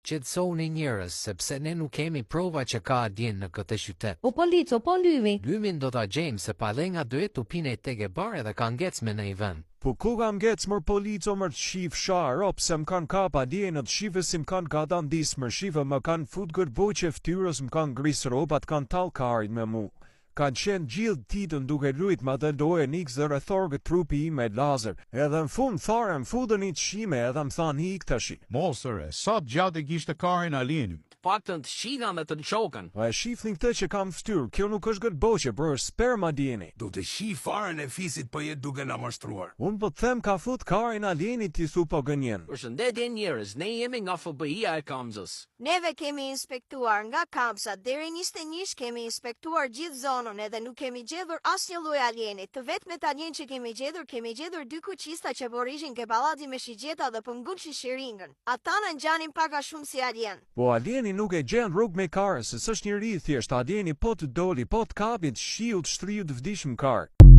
Qetësoni njerëz, sepse ne nuk kemi prova që ka adjen në këtë qytet. O polic, o po lyvi. Lymin do ta gjejmë se palenga duhet të pinë tek e barë dhe ka ngec me në i vend. Po ku kam ngec mër polico mër të shif sharop se më kanë kap adje në të shive si më kanë gata ndis mër shive më kanë fut gërë boqe ftyrës më kanë grisë robat kanë talë karit me mu. Kanë qenë gjithë titën duke rujt ma të dojë nikës dhe rethorgët trupi i me lazer. Edhe në fund thare më fudën i të shime edhe më thanë hik të shi. Mosëre, sa të gjatë e kishte karin Alieni? Paktën të shigan dhe të nqoken. E shifnin këtë që kam ftyrë, kjo nuk është gëtë boqe, bërë sperma djeni. Do të shi farën e fisit për jetë duke na mashtruar. Unë po të them ka fut karin alienit t'i thu po gënjen. Përshëndetje njerëz, ne jemi nga FBI-a e Kamzës. Neve kemi inspektuar nga Kamza, deri 21 kemi inspektuar gjithë zonën edhe nuk kemi gjedhur asnjë lloj alieni. Të vetmet alien që kemi gjedhur 2 kuqista që borishin ke pallati me shigjeta dhe pëngulshin shiringën. Ata në ngjanin pak a shumë si alien. Po alieni nuk e gjen rrugë me karë, se s'është njëri thjesht alieni po të doli, po të kapit, shiut, shtriut, vdishëm karë.